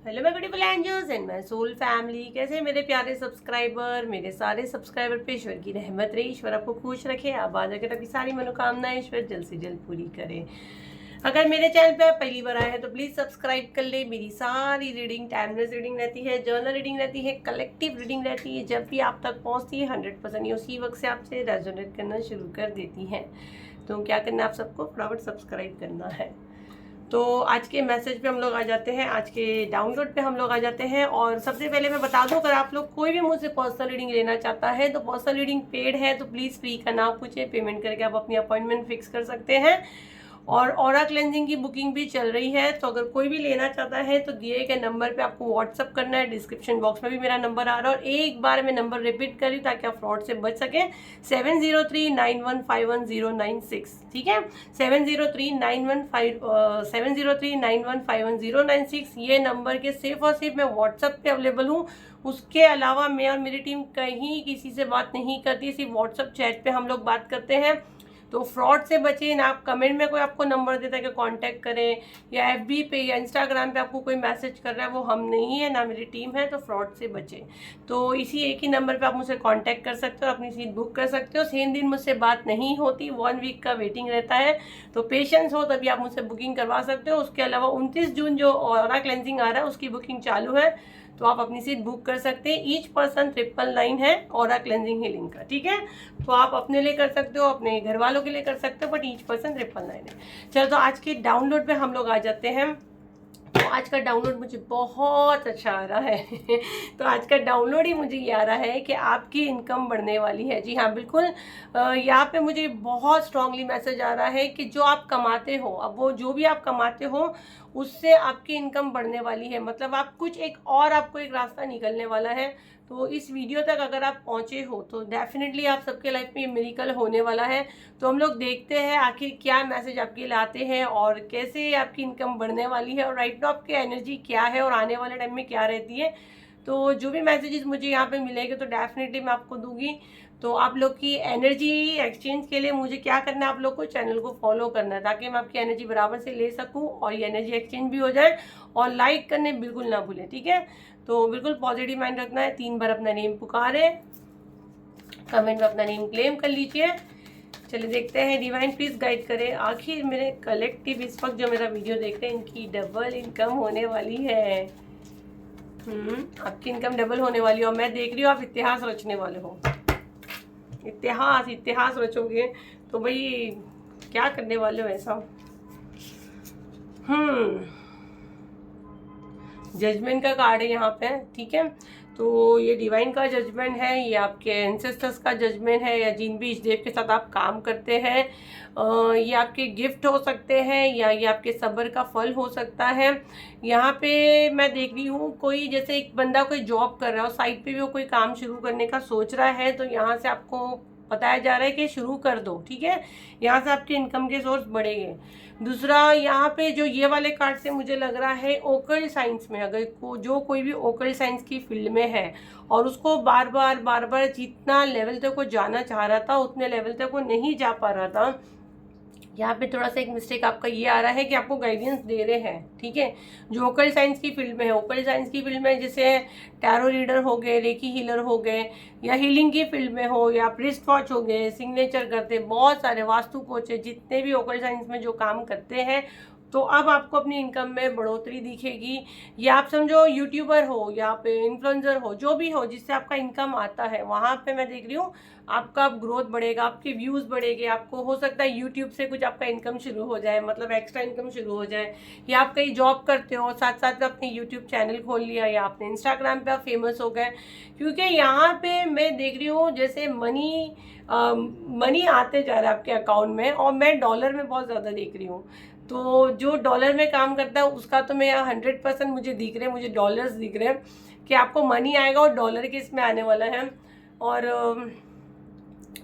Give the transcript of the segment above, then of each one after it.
Hello my beautiful angels and my soul family. कैसे हैं मेरे प्यारे सब्सक्राइबर। मेरे सारे सब्सक्राइबर पे ईश्वर की रहमत रही, ईश्वर आपको खुश रखे, आबाद रखे, अपनी सारी मनोकामनाएं ईश्वर जल्द से जल्द पूरी करे। अगर मेरे चैनल पे आप पहली बार आए हैं तो प्लीज़ सब्सक्राइब कर ले। मेरी सारी रीडिंग टाइमलेस रीडिंग रहती है, जर्नल रीडिंग रहती है, कलेक्टिव रीडिंग रहती है। जब भी आप तक पहुंचती है 100% ये उसी वक्त से आपसे रेजोनेट करना शुरू कर देती हैं। तो क्या करना है, आप सबको फटाफट सब्सक्राइब करना है। तो आज के मैसेज पे हम लोग आ जाते हैं, आज के डाउनलोड पे हम लोग आ जाते हैं। और सबसे पहले मैं बता दूं, अगर आप लोग कोई भी मुझसे पर्सनल रीडिंग लेना चाहता है तो पर्सनल रीडिंग पेड है, तो प्लीज़ फ्री का ना पूछे, पेमेंट करके आप अपनी अपॉइंटमेंट फिक्स कर सकते हैं। और ऑरा क्लेंजिंग की बुकिंग भी चल रही है, तो अगर कोई भी लेना चाहता है तो दिए गए नंबर पे आपको व्हाट्सअप करना है। डिस्क्रिप्शन बॉक्स में भी मेरा नंबर आ रहा है, और एक बार मैं नंबर रिपीट कर रही हूँ ताकि आप फ्रॉड से बच सकें। 7039151096, ठीक है। 7039151096 ये नंबर के सिर्फ और सिर्फ मैं व्हाट्सअप पे अवेलेबल हूँ। उसके अलावा मैं और मेरी टीम कहीं किसी से बात नहीं करती, सिर्फ व्हाट्सअप चैट पे हम लोग बात करते हैं। तो फ्रॉड से बचें ना। आप कमेंट में कोई आपको नंबर देता है कि कांटेक्ट करें, या एफबी पे या इंस्टाग्राम पे आपको कोई मैसेज कर रहा है, वो हम नहीं है, ना मेरी टीम है। तो फ्रॉड से बचें। तो इसी एक ही नंबर पे आप मुझसे कांटेक्ट कर सकते हो, अपनी सीट बुक कर सकते हो। सेम दिन मुझसे बात नहीं होती, 1 वीक का वेटिंग रहता है, तो पेशेंस हो तभी आप मुझसे बुकिंग करवा सकते हो। उसके अलावा 29 जून जो ऑरा क्लेंजिंग आ रहा है उसकी बुकिंग चालू है, तो आप अपनी सीट बुक कर सकते हैं। ईच पर्सन 999 है ऑरा क्लेंजिंग हीलिंग का, ठीक है। तो आप अपने लिए कर सकते हो, अपने घर वालों के लिए कर सकते हो, बट ईच पर्सन 999 है। चलो, तो आज के डाउनलोड पे हम लोग आ जाते हैं। तो आज का डाउनलोड मुझे बहुत अच्छा आ रहा है तो आज का डाउनलोड ही मुझे ये आ रहा है कि आपकी इनकम बढ़ने वाली है। जी हाँ, बिल्कुल। यहाँ पे मुझे बहुत स्ट्रांगली मैसेज आ रहा है कि जो आप कमाते हो, अब वो जो भी आप कमाते हो उससे आपकी इनकम बढ़ने वाली है। मतलब आप कुछ एक और आपको एक रास्ता निकलने वाला है। तो इस वीडियो तक अगर आप पहुँचे हो तो डेफिनेटली आप सबके लाइफ में ये मिरेकल होने वाला है। तो हम लोग देखते हैं आखिर क्या मैसेज आपके लिए आते हैं और कैसे आपकी इनकम बढ़ने वाली है, और राइट नाउ आपकी एनर्जी क्या है और आने वाले टाइम में क्या रहती है। तो जो भी मैसेजेस मुझे यहाँ पे मिलेंगे तो डेफिनेटली मैं आपको दूंगी। तो आप लोग की एनर्जी एक्सचेंज के लिए मुझे क्या करना है, आप लोग को चैनल को फॉलो करना है ताकि मैं आपकी एनर्जी बराबर से ले सकूँ और ये एनर्जी एक्सचेंज भी हो जाए। और लाइक करने बिल्कुल ना भूलें, ठीक है। तो बिल्कुल पॉजिटिव माइंड रखना है। 3 बार अपना नेम पुकारे, कमेंट में अपना नेम क्लेम कर लीजिए। चलिए देखते हैं, डिवाइन प्लीज गाइड करें। आखिर मेरे कलेक्टिव इस वक्त जो मेरा वीडियो देख रहे हैं, इनकी डबल इनकम होने वाली है। आपकी इनकम डबल होने वाली है, और मैं देख रही हूँ आप इतिहास रचने वाले हो। इतिहास रचोगे तो भाई क्या करने वाले हो ऐसा। जजमेंट का कार्ड है यहाँ पे, ठीक है। तो ये डिवाइन का जजमेंट है, ये आपके एंसेस्टर्स का जजमेंट है, या जिन भी इस देव के साथ आप काम करते हैं ये आपके गिफ्ट हो सकते हैं, या ये आपके सब्र का फल हो सकता है। यहाँ पे मैं देख रही हूँ कोई, जैसे एक बंदा कोई जॉब कर रहा है और साइड पे भी वो कोई काम शुरू करने का सोच रहा है, तो यहाँ से आपको बताया जा रहा है कि शुरू कर दो, ठीक है। यहाँ से आपके इनकम के सोर्स बढ़ेंगे। दूसरा, यहाँ पे जो ये वाले कार्ड से मुझे लग रहा है ओकल्ट साइंस में, अगर जो कोई भी ओकल्ट साइंस की फील्ड में है और उसको बार बार जितना लेवल तक वो जाना चाह रहा था उतने लेवल तक वो नहीं जा पा रहा था, यहाँ पे थोड़ा सा एक मिस्टेक आपका ये आ रहा है कि आपको गाइडेंस दे रहे हैं, ठीक है। जो ओकल्ट साइंस की फील्ड में है, ओकल्ट साइंस की फील्ड में जैसे टैरो रीडर हो गए, रेकी हीलर हो गए, या हीलिंग की फील्ड में हो, या प्रिस्ट वॉच हो गए, सिग्नेचर करते, बहुत सारे वास्तु कोच है, जितने भी ओकल्ट साइंस में जो काम करते हैं, तो अब आपको अपनी इनकम में बढ़ोतरी दिखेगी। या आप समझो यूट्यूबर हो या पे इन्फ्लुएंसर हो, जो भी हो जिससे आपका इनकम आता है, वहाँ पे मैं देख रही हूँ आपका ग्रोथ बढ़ेगा, आपके व्यूज़ बढ़ेंगे। आपको हो सकता है यूट्यूब से कुछ आपका इनकम शुरू हो जाए, मतलब एक्स्ट्रा इनकम शुरू हो जाए। या आप कहीं जॉब करते हो, साथ साथ में अपनी यूट्यूब चैनल खोल लिया, या आपने इंस्टाग्राम पे आप फेमस हो गए। क्योंकि यहाँ पे मैं देख रही हूँ जैसे मनी आते जा रहा है आपके अकाउंट में, और मैं डॉलर में बहुत ज़्यादा देख रही हूँ। तो जो डॉलर में काम करता है उसका तो मैं यहाँ 100% मुझे दिख रहे हैं, मुझे डॉलर्स दिख रहे हैं कि आपको मनी आएगा, और डॉलर के इसमें आने वाला है। और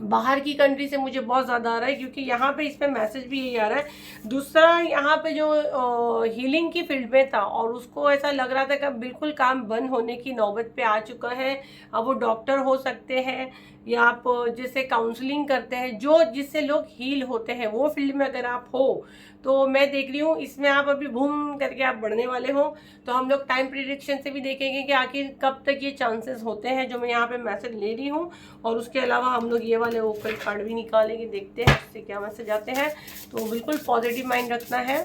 बाहर की कंट्री से मुझे बहुत ज़्यादा आ रहा है, क्योंकि यहाँ पे इस पर मैसेज भी यही आ रहा है। दूसरा, यहाँ पे जो हीलिंग की फील्ड में था और उसको ऐसा लग रहा था कि अब बिल्कुल काम बंद होने की नौबत पे आ चुका है। अब वो डॉक्टर हो सकते हैं, या आप जैसे काउंसलिंग करते हैं, जो जिससे लोग हील होते हैं, वो फील्ड में अगर आप हो तो मैं देख रही हूँ इसमें आप अभी बूम करके आप बढ़ने वाले हो। तो हम लोग टाइम प्रिडिक्शन से भी देखेंगे कि आखिर कब तक ये चांसेस होते हैं जो मैं यहाँ पे मैसेज ले रही हूँ। और उसके अलावा हम लोग ये वाले ओकल कार्ड भी निकालेंगे, देखते हैं उससे क्या मैसेज आते हैं। तो बिल्कुल पॉजिटिव माइंड रखना है।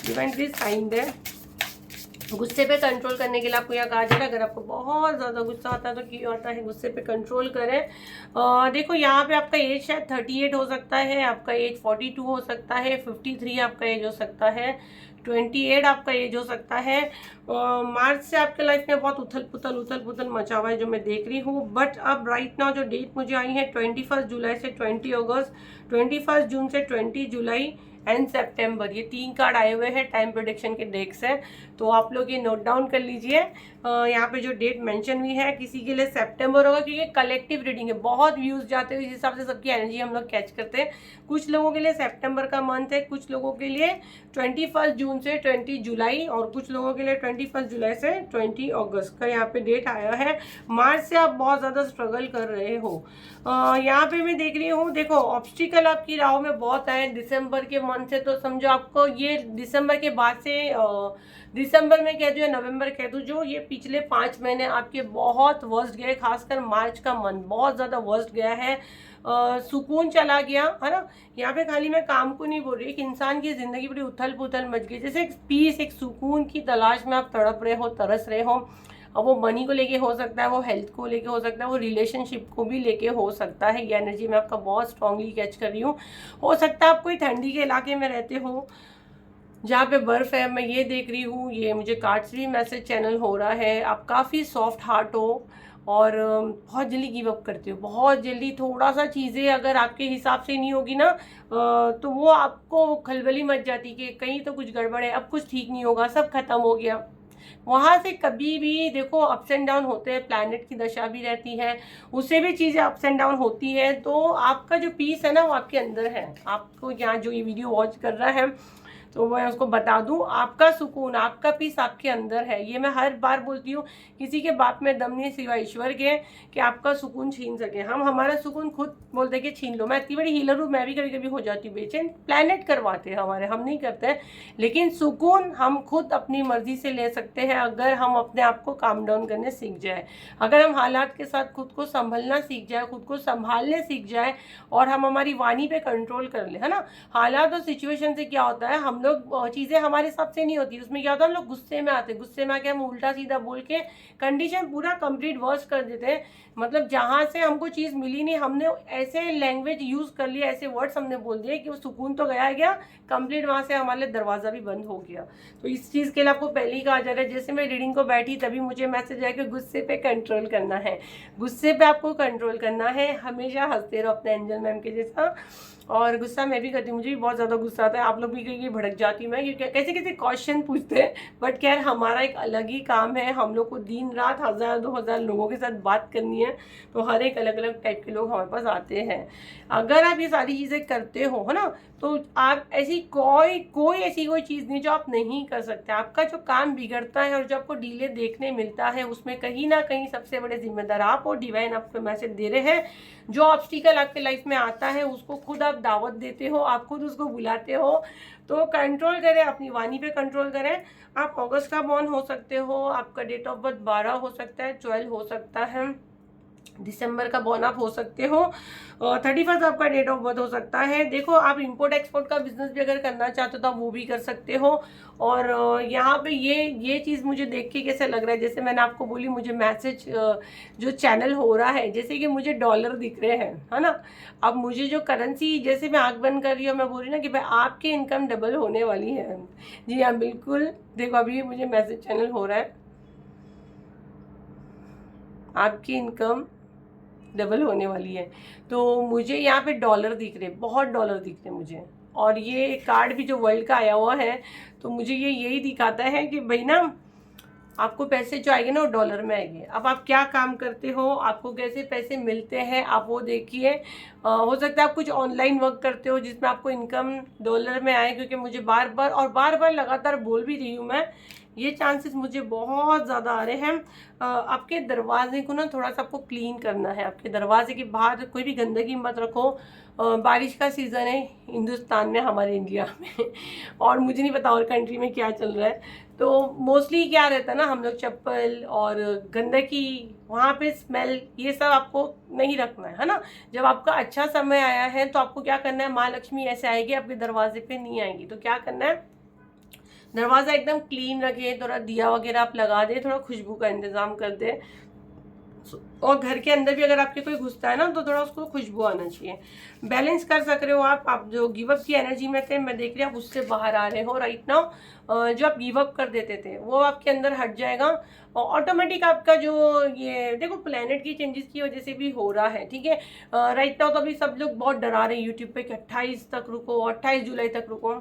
डिवाइन प्लीज साइन दे। गुस्से पे कंट्रोल करने के लिए आपको यहाँ कहा जा रहा है, अगर आपको बहुत ज़्यादा गुस्सा आता है तो क्यों आता है, गुस्से पे कंट्रोल करें। देखो यहाँ पे आपका एज शायद 38 हो सकता है, आपका एज 42 हो सकता है, 53 आपका एज हो सकता है, 28 आपका एज हो सकता है। मार्च से आपके लाइफ में बहुत उथल पुथल मचा हुआ है जो मैं देख रही हूँ। बट अब राइट नाउ जो डेट मुझे आई है 21 जुलाई से 20 अगस्त, 21 जून से 20 जुलाई एंड सितंबर, ये 3 कार्ड आए हुए हैं टाइम प्रोडिक्शन के डेट से। तो आप लोग ये नोट डाउन कर लीजिए। यहाँ पे जो डेट मेंशन हुई है किसी के लिए सितंबर होगा, क्योंकि कलेक्टिव रीडिंग है, बहुत व्यूज जाते हैं, इस हिसाब से सबकी एनर्जी हम लोग कैच करते हैं। कुछ लोगों के लिए सितंबर का मंथ है, कुछ लोगों के लिए 21 जून से 20 जुलाई, और कुछ लोगों के लिए 21 जुलाई से 20 अगस्त का यहाँ पे डेट आया है। मार्च से आप बहुत ज़्यादा स्ट्रगल कर रहे हो। यहाँ पे मैं देख रही हूँ, देखो ऑब्स्टिकल आपकी राह में बहुत आए दिसंबर के मंथ से। तो समझो आपको ये दिसंबर के बाद से दिसंबर में कह दूँ या नवंबर कह दूँ, जो ये पिछले 5 महीने आपके बहुत वर्स्ट गए, खासकर मार्च का मंथ बहुत ज़्यादा वर्स्ट गया है। सुकून चला गया है ना। यहाँ पे खाली मैं काम को नहीं बोल रही, एक इंसान की ज़िंदगी बड़ी उथल पुथल मच गई, जैसे एक पीस, एक सुकून की तलाश में आप तड़प रहे हो, तरस रहे हो। अब वो मनी को लेके हो सकता है, वो हेल्थ को लेके हो सकता है, वो रिलेशनशिप को भी लेके हो सकता है। ये एनर्जी मैं आपका बहुत स्ट्रांगली कैच कर रही हूँ। हो सकता है आप कोई ठंडी के इलाके में रहते हो जहाँ पे बर्फ़ है, मैं ये देख रही हूँ। ये मुझे कार्ड्स भी मैसेज चैनल हो रहा है। आप काफ़ी सॉफ्ट हार्ट हो और बहुत जल्दी गिव अप करते हो, बहुत जल्दी। थोड़ा सा चीज़ें अगर आपके हिसाब से नहीं होगी ना तो वो आपको खलबली मच जाती कि कहीं तो कुछ गड़बड़ है, अब कुछ ठीक नहीं होगा, सब खत्म हो गया। वहाँ से कभी भी देखो अप्स एंड डाउन होते हैं, प्लैनेट की दशा भी रहती है, उससे भी चीज़ें अप्स एंड डाउन होती है। तो आपका जो पीस है ना वो आपके अंदर है। आपको यहाँ जो ये वीडियो वॉच कर रहा है तो मैं उसको बता दूं, आपका सुकून, आपका पीस आपके अंदर है। ये मैं हर बार बोलती हूँ, किसी के बाप में दम नहीं सिवाय ईश्वर के कि आपका सुकून छीन सके। हम हमारा सुकून खुद बोलते हैं कि छीन लो। मैं इतनी बड़ी हीलर हूँ, मैं भी कभी कभी हो जाती हूँ बेचैन। प्लैनेट करवाते हैं हमारे, हम नहीं करते हैं। लेकिन सुकून हम खुद अपनी मर्जी से ले सकते हैं अगर हम अपने आप को काम डाउन करने सीख जाए, अगर हम हालात के साथ खुद को संभलना सीख जाए, खुद को संभालने सीख जाए, और हम हमारी वाणी पे कंट्रोल कर ले, है ना। हालात और सिचुएशन से क्या होता है, हम लोग चीज़ें हमारे हिसाब से नहीं होती, उसमें क्या होता है हम लोग गुस्से में आते हैं, गुस्से में आके हम उल्टा सीधा बोल के कंडीशन पूरा कंप्लीट वर्स कर देते हैं। मतलब जहाँ से हमको चीज़ मिली नहीं, हमने ऐसे लैंग्वेज यूज़ कर लिया, ऐसे वर्ड्स हमने बोल दिए कि वो सुकून तो गया कंप्लीट, वहाँ से हमारे दरवाज़ा भी बंद हो गया। तो इस चीज़ के लिए आपको पहले ही कहा जा रहा है। जैसे मैं रीडिंग को बैठी तभी मुझे मैसेज आया कि गुस्से पे कंट्रोल करना है, गुस्से पे आपको कंट्रोल करना है। हमेशा हंसते रहो अपने एंजल मैम के जैसा। और गुस्सा मैं भी करती हूँ, मुझे भी बहुत ज़्यादा गुस्सा आता है। आप लोग भी कहीं भड़क जाती हूँ मैं, क्योंकि कैसे कैसे क्वेश्चन पूछते हैं। बट खैर हमारा एक अलग ही काम है, हम लोग को दिन रात 1000-2000 लोगों के साथ बात करनी है। तो हर एक अलग अलग टाइप के लोग हमारे पास आते हैं। अगर आप ये सारी चीज़ें करते हो, है ना, तो आप ऐसी कोई ऐसी कोई चीज़ नहीं जो आप नहीं कर सकते। आपका जो काम बिगड़ता है और जो आपको डिले देखने मिलता है, उसमें कहीं ना कहीं सबसे बड़े जिम्मेदार आप और डिवाइन आपको मैसेज दे रहे हैं। जो ऑब्स्टिकल आपके लाइफ में आता है उसको खुद आप दावत देते हो, आप खुद उसको बुलाते हो। तो कंट्रोल करें, अपनी वाणी पे कंट्रोल करें। आप अगस्त का बॉर्न हो सकते हो, आपका डेट ऑफ बर्थ 12 हो सकता है, 12 हो सकता है, दिसंबर का बॉर्न आप हो सकते हो, 31 आपका डेट ऑफ बर्थ हो सकता है। देखो आप इंपोर्ट एक्सपोर्ट का बिजनेस भी अगर करना चाहते हो तो आप वो भी कर सकते हो। और यहाँ पे ये चीज़ मुझे देख के कैसे लग रहा है, जैसे मैंने आपको बोली मुझे मैसेज जो चैनल हो रहा है, जैसे कि मुझे डॉलर दिख रहे हैं, है ना। अब मुझे जो करेंसी, जैसे मैं आँख बंद कर रही हूँ, मैं बोल रही ना कि भाई आपकी इनकम डबल होने वाली है। जी हाँ बिल्कुल, देखो अभी मुझे मैसेज चैनल हो रहा है, आपकी इनकम डबल होने वाली है। तो मुझे यहाँ पे डॉलर दिख रहे, बहुत डॉलर दिख रहे मुझे। और ये कार्ड भी जो वर्ल्ड का आया हुआ है, तो मुझे ये यही दिखाता है कि भाई ना आपको पैसे जो आएंगे ना वो डॉलर में आएंगे। अब आप क्या काम करते हो, आपको कैसे पैसे मिलते हैं, आप वो देखिए। हो सकता है आप कुछ ऑनलाइन वर्क करते हो जिसमें आपको इनकम डॉलर में आए, क्योंकि मुझे बार बार लगातार बोल भी रही हूँ मैं ये चांसेस मुझे बहुत ज़्यादा आ रहे हैं। आपके दरवाजे को ना थोड़ा सा आपको क्लीन करना है। आपके दरवाजे के बाहर कोई भी गंदगी मत रखो। बारिश का सीज़न है हिंदुस्तान में, हमारे इंडिया में और मुझे नहीं पता और कंट्री में क्या चल रहा है। तो मोस्टली क्या रहता है ना, हम लोग चप्पल और गंदगी, वहाँ पे स्मेल, ये सब आपको नहीं रखना है ना। जब आपका अच्छा समय आया है तो आपको क्या करना है, माँ लक्ष्मी ऐसे आएगी आपके दरवाजे पे नहीं आएंगी। तो क्या करना है, दरवाज़ा एकदम क्लीन रखे, थोड़ा दिया वगैरह आप लगा दे, थोड़ा खुशबू का इंतज़ाम कर दे। और घर के अंदर भी अगर आपके कोई घुसता है ना तो थोड़ा उसको खुशबू आना चाहिए। बैलेंस कर सक रहे हो आप जो गिव अप की एनर्जी में थे, मैं देख रही हूँ आप उससे बाहर आ रहे हो राइट नाउ। जो आप गिव अप कर देते थे वो आपके अंदर हट जाएगा और ऑटोमेटिक आपका जो ये देखो प्लेनेट की चेंजेस की वजह से भी हो रहा है, ठीक है। राइट नाउ तो अभी सब लोग बहुत डरा रहे हैं यूट्यूब पे कि 28 तक रुको, 28 जुलाई तक रुको।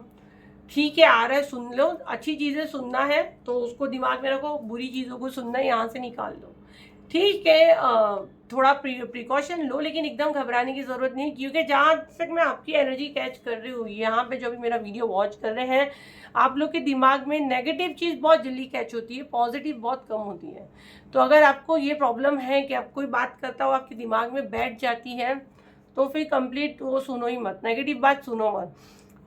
ठीक है, आ रहा है, सुन लो, अच्छी चीज़ें सुनना है तो उसको दिमाग में रखो, बुरी चीज़ों को सुनना है यहाँ से निकाल दो, ठीक है। थोड़ा प्रिकॉशन लो, लेकिन एकदम घबराने की ज़रूरत नहीं, क्योंकि जहाँ तक मैं आपकी एनर्जी कैच कर रही हूँ, यहाँ पे जो भी मेरा वीडियो वॉच कर रहे हैं, आप लोग के दिमाग में नेगेटिव चीज़ बहुत जल्दी कैच होती है, पॉजिटिव बहुत कम होती है। तो अगर आपको ये प्रॉब्लम है कि आप कोई बात करता हो आपके दिमाग में बैठ जाती है, तो फिर कंप्लीट वो सुनो ही मत, नेगेटिव बात सुनो मत।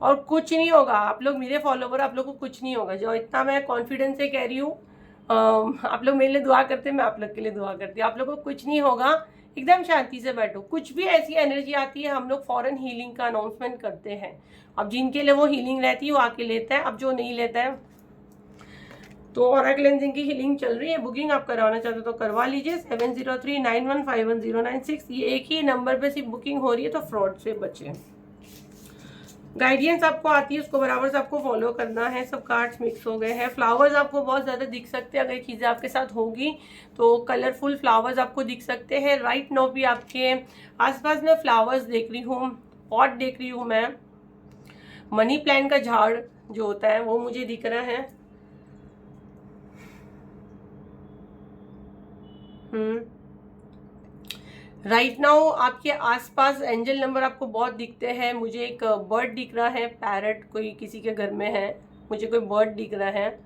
और कुछ नहीं होगा, आप लोग मेरे फॉलोवर, आप लोग को कुछ नहीं होगा, जो इतना मैं कॉन्फिडेंस से कह रही हूँ। आप लोग मेरे लिए दुआ करते हैं, मैं आप लोग के लिए दुआ करती हूँ। आप लोगों को कुछ नहीं होगा, एकदम शांति से बैठो। कुछ भी ऐसी एनर्जी आती है हम लोग फॉरन हीलिंग का अनाउंसमेंट करते हैं। अब जिनके लिए वो हीलिंग रहती है वो आके लेता है, अब जो नहीं लेता है तो ऑरा क्लेंजिंग की हीलिंग चल रही है। बुकिंग आप करवाना चाहते हो तो करवा लीजिए। 7039151096 ये एक ही नंबर पे सिर्फ बुकिंग हो रही है, तो फ्रॉड से बचें। गाइडियंस आपको आती है, उसको बराबर से आपको फॉलो करना है। सब कार्ड्स मिक्स हो गए हैं। फ्लावर्स आपको बहुत ज़्यादा दिख सकते हैं, अगर चीज़ें आपके साथ होगी तो कलरफुल फ्लावर्स आपको दिख सकते हैं। राइट नाउ भी आपके आसपास में फ्लावर्स देख रही हूँ, पॉट देख रही हूँ मैं। मनी प्लांट का झाड़ जो होता है वो मुझे दिख रहा है। राइट नाउ आपके आसपास एंजल नंबर आपको बहुत दिखते हैं। मुझे एक बर्ड दिख रहा है, पैरट, कोई किसी के घर में है, मुझे कोई बर्ड दिख रहा है।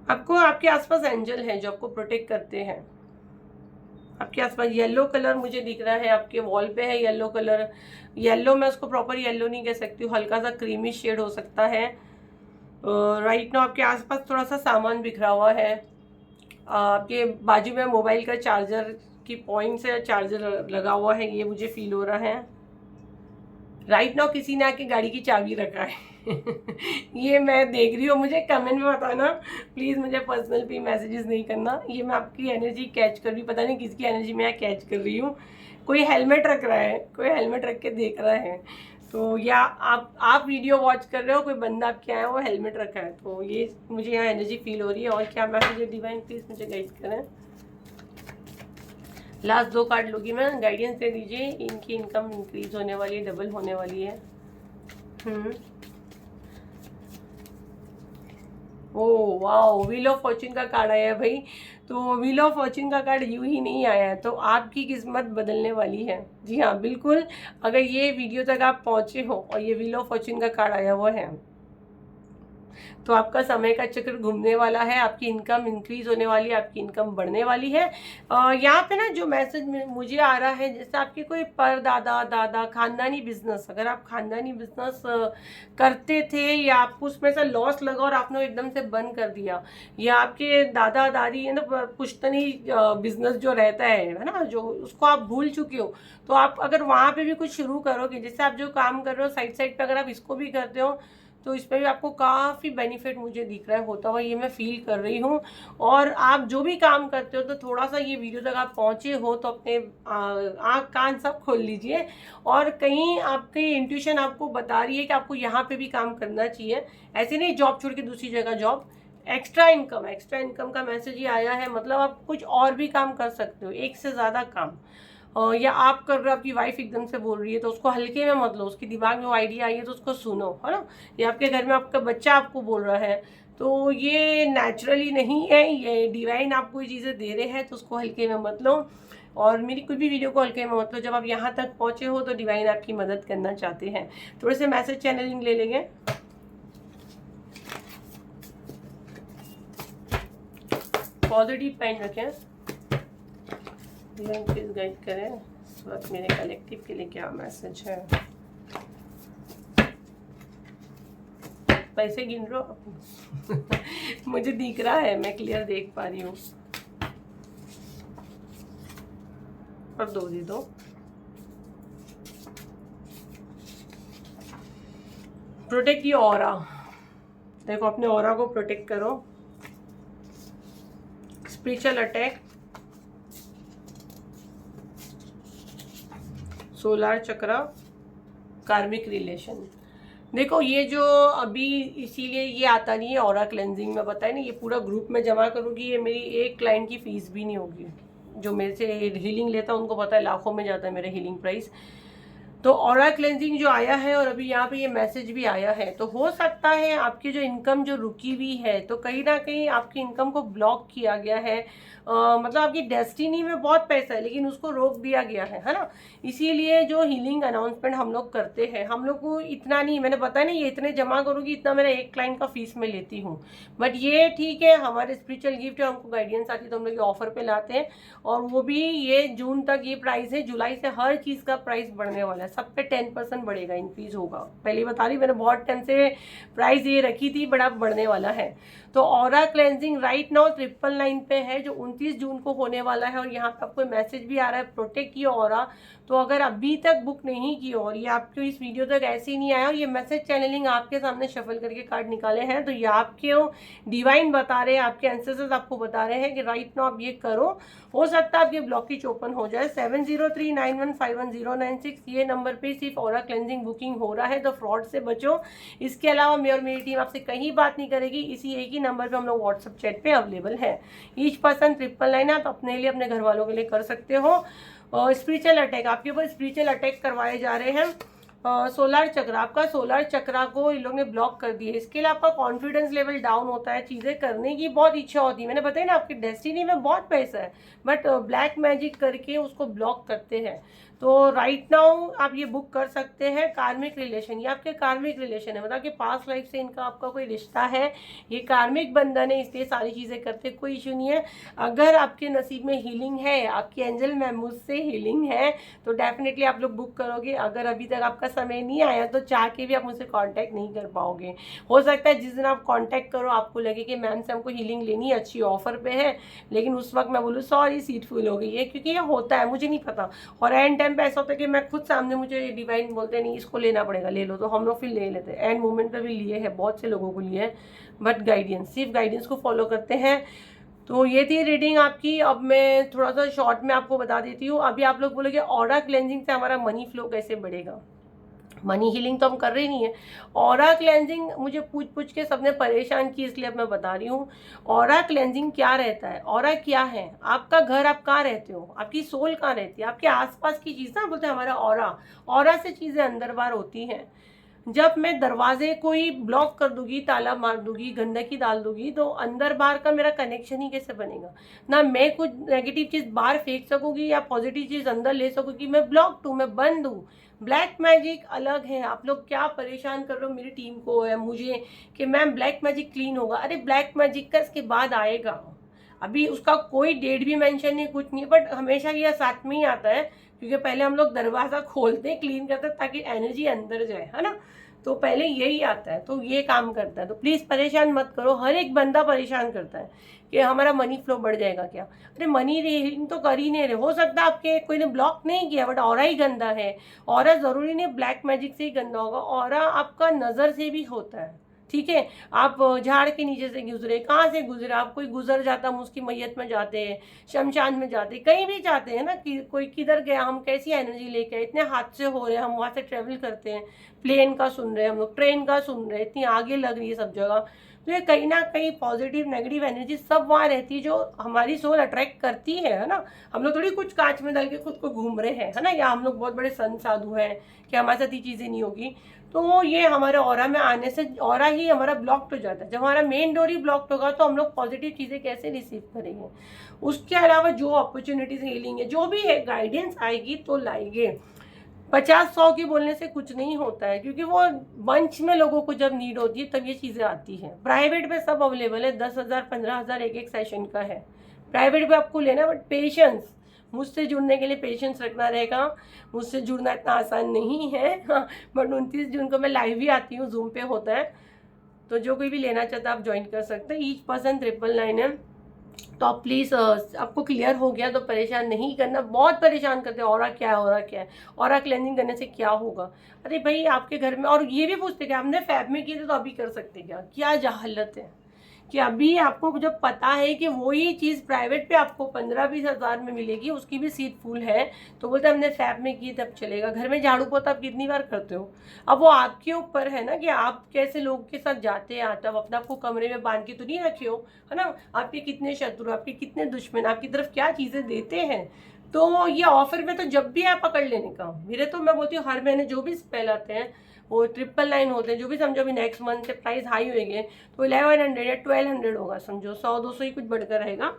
आपको आपके आसपास एंजल हैं जो आपको प्रोटेक्ट करते हैं। आपके आसपास येलो कलर मुझे दिख रहा है, आपके वॉल पे है येलो कलर। येलो मैं उसको प्रॉपर येलो नहीं कह सकती हूँ, हल्का सा क्रीमी शेड हो सकता है। राइट नाउ आपके आसपास थोड़ा सा सामान बिखरा हुआ है। आपके बाजू में मोबाइल का चार्जर की पॉइंट से चार्जर लगा हुआ है, ये मुझे फील हो रहा है। राइट नाउ किसी ने आके गाड़ी की चाबी रखा है ये मैं देख रही हूँ। मुझे कमेंट में बताना प्लीज़, मुझे पर्सनल भी मैसेजेस नहीं करना। ये मैं आपकी एनर्जी कैच कर रही हूँ, पता नहीं किसकी एनर्जी मैं कैच कर रही हूँ। कोई हेलमेट रख रहा है, कोई हेलमेट रख के देख रहा है। तो या आप वीडियो वॉच कर रहे हो, कोई बंदा आपके आया वो हेलमेट रखा है, तो ये मुझे यहाँ एनर्जी फील हो रही है। और क्या मैसेज है डिवाइन, प्लीज़ मुझे गाइड करें। लास्ट 2 कार्ड लूँगी मैं, गाइडेंस दे दीजिए। इनकी इनकम इंक्रीज होने वाली है, डबल होने वाली है। Oh wow, wheel of Fortune का कार्ड आया है भाई। तो व्हील ऑफ फॉर्चून का कार्ड यूं ही नहीं आया है, तो आपकी किस्मत बदलने वाली है। जी हाँ बिल्कुल, अगर ये वीडियो तक आप पहुँचे हो और ये व्हील ऑफ फॉर्चून का कार्ड आया हुआ है तो आपका समय का चक्र घूमने वाला है, आपकी इनकम इंक्रीज होने वाली है, आपकी इनकम बढ़ने वाली है। यहाँ पे ना जो मैसेज मुझे आ रहा है, जैसे आपके कोई परदादा दादा खानदानी बिजनेस, अगर आप खानदानी बिजनेस करते थे या आपको उसमें से लॉस लगा और आपने एकदम से बंद कर दिया, या आपके दादा दादी है ना पुश्तनी बिजनेस जो रहता है ना, जो उसको आप भूल चुके हो, तो आप अगर वहाँ पे भी कुछ शुरू करोगे, जैसे आप जो काम कर रहे हो साइड साइड पे अगर आप इसको भी करते हो तो इसमें भी आपको काफ़ी बेनिफिट मुझे दिख रहा है होता हुआ, ये मैं फील कर रही हूँ। और आप जो भी काम करते हो तो थोड़ा सा ये वीडियो तक आप पहुँचे हो तो अपने आँख कान सब खोल लीजिए। और कहीं आपकी इंट्यूशन आपको बता रही है कि आपको यहाँ पे भी काम करना चाहिए। ऐसे नहीं जॉब छोड़ के दूसरी जगह जॉब, एक्स्ट्रा इनकम का मैसेज ही आया है। मतलब आप कुछ और भी काम कर सकते हो, एक से ज़्यादा काम। या आप कर रहे हो, आपकी वाइफ एकदम से बोल रही है तो उसको हल्के में मत लो, उसके दिमाग में वो आइडिया आई है तो उसको सुनो, है ना। या आपके घर में आपका बच्चा आपको बोल रहा है तो ये नेचुरली नहीं है, ये डिवाइन आपको ये चीज़ें दे रहे हैं, तो उसको हल्के में मत लो। और मेरी कुछ भी वीडियो को हल्के में मत लो। जब आप यहाँ तक पहुँचे हो तो डिवाइन आपकी मदद करना चाहते हैं। थोड़े से मैसेज चैनलिंग ले लेंगे। पॉजिटिव पेन रखें, प्लीज गाइड करें इस वक्त मेरे कलेक्टिव के लिए क्या मैसेज है। पैसे गिन रहे हो मुझे दिख रहा है, मैं क्लियर देख पा रही हूँ। और दो दे दो। प्रोटेक्ट योर ऑरा, देखो अपने ऑरा को प्रोटेक्ट करो। स्पिरिचुअल अटैक, सोलर चक्र, कार्मिक रिलेशन। देखो ये जो अभी इसीलिए ये आता नहीं है ऑरा क्लेंजिंग में, बताया ना, ये पूरा ग्रुप में जमा करूँगी, ये मेरी एक क्लाइंट की फीस भी नहीं होगी। जो मेरे से हीलिंग लेता है उनको पता है लाखों में जाता है मेरा हीलिंग प्राइस। तो ऑरा क्लेंजिंग जो आया है और अभी यहाँ पे ये मैसेज भी आया है, तो हो सकता है आपकी जो इनकम जो रुकी हुई है, तो कहीं ना कहीं आपकी इनकम को ब्लॉक किया गया है। मतलब आपकी डेस्टिनी में बहुत पैसा है लेकिन उसको रोक दिया गया है ना। इसीलिए जो हीलिंग अनाउंसमेंट हम लोग करते हैं, हम लोग को इतना नहीं, मैंने बताया ना, ये इतने जमा करूँगी इतना मेरा एक क्लाइंट का फीस में लेती हूँ। बट ये ठीक है, हमारे स्पिरिचुअल गिफ्ट है, हमको गाइडेंस आती है तो हम लोग ये ऑफर पे लाते हैं। और वो भी ये जून तक ये प्राइस है, जुलाई से हर चीज़ का प्राइस बढ़ने वाला है, सब पे 10% बढ़ेगा, इंक्रीज होगा। पहले बता रही, मैंने बहुत टाइम से प्राइस ये रखी थी बट अब बढ़ने वाला है। तो ऑरा क्लेंजिंग राइट नाउ 999 पे है, जो 29 जून को होने वाला है। और यहाँ पे आपको मैसेज भी आ रहा है प्रोटेक्ट योर ऑरा। तो अगर अभी तक बुक नहीं की और ये आपको इस वीडियो तक ऐसे ही नहीं आया और ये मैसेज चैनलिंग आपके सामने शफल करके कार्ड निकाले हैं, तो ये आपके डिवाइन बता रहे हैं, आपके एंसेस्टर्स आपको बता रहे हैं कि राइट नाउ आप ये करो। हो सकता है आपकी ब्लॉकेज ओपन हो जाए। 7039151096 ये नंबर पे सिर्फ ऑरा क्लेंजिंग बुकिंग हो रहा है, तो फ्रॉड से बचो। इसके अलावा मैं और मेरी टीम आपसे कहीं बात नहीं करेगी, इसी एक ही नंबर पे हम लोग व्हाट्सएप चैट पे अवेलेबल है। ईच पर्सन 999 आप अपने लिए अपने घर वालों के लिए कर सकते हो। और स्पिरिचुअल अटैक, आपके ऊपर स्पिरिचुअल अटैक करवाए जा रहे हैं। सोलर चक्र, आपका सोलर चक्रा को इन लोगों ने ब्लॉक कर दिया। इसके लिए आपका कॉन्फिडेंस लेवल डाउन होता है, चीज़ें करने की बहुत इच्छा होती है। मैंने बताया ना, आपकी डेस्टिनी में बहुत पैसा है बट ब्लैक मैजिक करके उसको ब्लॉक करते हैं। तो राइट नाउ आप ये बुक कर सकते हैं। कार्मिक रिलेशन, ये आपके कार्मिक रिलेशन है, मतलब कि पास्ट लाइफ से इनका आपका कोई रिश्ता है, ये कार्मिक बंधन है, इसलिए सारी चीज़ें करते, कोई इशू नहीं है। अगर आपके नसीब में हीलिंग है, आपकी एंजल मेमोज से हीलिंग है, तो डेफिनेटली आप लोग बुक करोगे। अगर अभी तक आपका समय नहीं आया तो चाह के भी आप मुझसे कांटेक्ट नहीं कर पाओगे। हो सकता है जिस दिन आप कांटेक्ट करो आपको लगे कि मैम से हमको हीलिंग लेनी है, अच्छी ऑफर पे है, लेकिन उस वक्त मैं बोलूँ सॉरी सीट फुल हो गई है, क्योंकि ये होता है, मुझे नहीं पता। और एंड टाइम पे ऐसा होता है कि मैं खुद सामने, मुझे डिवाइन बोलते हैं नहीं इसको लेना पड़ेगा, ले लो, तो हम लोग फिर ले लेते हैं। एंड मोमेंट पे भी लिए हैं, बहुत से लोगों को लिए हैं, बट गाइडेंस, सिर्फ गाइडेंस को फॉलो करते हैं। तो ये थी रीडिंग आपकी। अब मैं थोड़ा सा शॉर्ट में आपको बता देती हूँ। अभी आप लोग बोलोगे ऑरा क्लेंजिंग से हमारा मनी फ्लो कैसे बढ़ेगा। मनी हीलिंग तो हम कर रहे नहीं है, ऑरा क्लेंजिंग मुझे पूछ के सबने परेशान की, इसलिए अब मैं बता रही हूँ। ऑरा क्लेंजिंग क्या रहता है, ऑरा क्या है, आपका घर, आप कहाँ रहते हो, आपकी सोल कहाँ रहती है, आपके आसपास की चीज़ ना बोलते हैं हमारा ऑरा। ऑरा से चीज़ें अंदर बाहर होती हैं। जब मैं दरवाजे को ही ब्लॉक कर दूंगी, ताला मार दूंगी, गंदगी डाल दूंगी, तो अंदर बाहर का मेरा कनेक्शन ही कैसे बनेगा। ना मैं कुछ नेगेटिव चीज़ बाहर फेंक सकूंगी या पॉजिटिव चीज़ अंदर ले सकूंगी। मैं ब्लॉक हूँ, मैं बंद हूँ। ब्लैक मैजिक अलग है। आप लोग क्या परेशान कर रहे हो मेरी टीम को है मुझे कि मैम ब्लैक मैजिक क्लीन होगा। अरे ब्लैक मैजिक का इसके बाद आएगा, अभी उसका कोई डेट भी मेंशन नहीं, कुछ नहीं, बट हमेशा ये साथ में ही आता है, क्योंकि पहले हम लोग दरवाज़ा खोलते क्लीन करते ताकि एनर्जी अंदर जाए, है ना। तो पहले यही आता है, तो ये काम करता है। तो प्लीज़ परेशान मत करो, हर एक बंदा परेशान करता है कि हमारा मनी फ्लो बढ़ जाएगा क्या। अरे मनी रीडिंग तो कर ही नहीं रहे, हो सकता है आपके कोई ने ब्लॉक नहीं किया बट ऑरा ही गंदा है। ऑरा ज़रूरी नहीं ब्लैक मैजिक से ही गंदा होगा, ऑरा आपका नज़र से भी होता है, ठीक है। आप झाड़ के नीचे से गुजरे, कहाँ से गुजरे, आप कोई गुजर जाता, हम उसकी मैयत में जाते हैं, शमशान में जाते हैं, कहीं भी जाते हैं ना, कि कोई किधर गया, हम कैसी एनर्जी लेके आए, इतने हादसे हो रहे हैं, हम वहाँ से ट्रेवल करते हैं, प्लेन का सुन रहे हैं हम लोग, ट्रेन का सुन रहे हैं, इतनी आगे लग रही है सब जगह। तो ये कहीं ना कहीं पॉजिटिव नेगेटिव एनर्जी सब वहाँ रहती है, जो हमारी सोल अट्रैक्ट करती है ना। हम लोग थोड़ी कुछ कांच में डाल के खुद को घूम रहे हैं, है ना, या हम लोग बहुत बड़े संत साधु हैं कि हमारे साथ ये चीज़ें नहीं होगी। तो ये हमारे ऑरा में आने से ऑरा ही हमारा ब्लॉक्ड हो जाता है। जब हमारा मेन डोर ही ब्लॉक्ड होगा तो हम लोग पॉजिटिव चीज़ें कैसे रिसीव करेंगे। उसके अलावा जो अपॉर्चुनिटीज हीलिंग है, जो भी है, गाइडेंस आएगी तो लाएंगे। 50-100 की बोलने से कुछ नहीं होता है, क्योंकि वो बंच में लोगों को जब नीड होती है तब ये चीज़ें आती हैं। प्राइवेट में सब अवेलेबल है, 10,000 15,000 एक सेशन का है। प्राइवेट भी आपको लेना, बट पेशेंस, मुझसे जुड़ने के लिए पेशेंस रखना रहेगा। मुझसे जुड़ना इतना आसान नहीं है, बट 29 जून को मैं लाइव ही आती हूँ, जूम पे होता है, तो जो कोई भी लेना चाहता है आप ज्वाइन कर सकते हैं। ईच पर्सन 999 है। तो आप प्लीज़, आपको क्लियर हो गया तो परेशान नहीं करना। बहुत परेशान करते हैं, ऑरा क्या है, ऑरा क्या है, ऑरा क्लेंजिंग करने से क्या होगा। अरे भाई आपके घर में, और ये भी पूछते कि हमने फैब में किए थे तो अभी कर सकते क्या? क्या जहालत है कि अभी आपको जब पता है कि वही चीज़ प्राइवेट पे आपको 15-20 हज़ार में मिलेगी, उसकी भी सीट फुल है, तो बोलते हमने फैब में की तब चलेगा। घर में झाड़ू पोछा आप कितनी बार करते हो? अब वो आपके ऊपर है ना कि आप कैसे लोगों के साथ जाते हैं आते हो। अपने आपको कमरे में बांध के तो नहीं रखे हो, है ना। आपके कितने शत्रु, आपके कितने दुश्मन, आपकी तरफ क्या चीज़ें देते हैं। तो ये ऑफर में तो जब भी आप पकड़ लेने का, मेरे तो मैं बोलती हूँ हर महीने जो भी स्पेल आते हैं वो 999 होते हैं, जो भी समझो अभी नेक्स्ट मंथ से प्राइस हाई होएंगे तो 1100 या 1200 होगा, समझो 100-200 ही कुछ बढ़कर रहेगा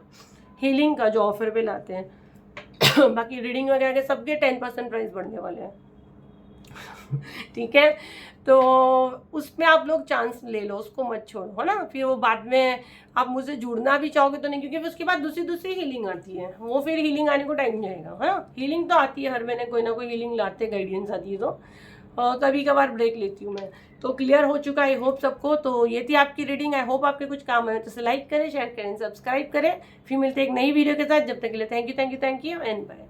हीलिंग का जो ऑफर पे लाते हैं। बाकी रीडिंग वगैरह के सबके 10% प्राइस बढ़ने वाले हैं। ठीक है, तो उसमें आप लोग चांस ले लो, उसको मत छोड़ो, है ना। फिर वो बाद में आप मुझसे जुड़ना भी चाहोगे तो नहीं, क्योंकि उसके बाद दूसरी हीलिंग आती है, वो फिर हीलिंग आने को टाइम जाएगा, है ना। हीलिंग तो आती है हर महीने, कोई ना कोई हीलिंग लाते, गाइडेंस आती है, तो कभी कभार ब्रेक लेती हूँ मैं। तो क्लियर हो चुका है आई होप सबको। तो ये थी आपकी रीडिंग, आई होप आपके कुछ काम आए तो इसे लाइक करें, शेयर करें, सब्सक्राइब करें। फिर मिलते हैं एक नई वीडियो के साथ, जब तक के लिए थैंक यू एंड बाय।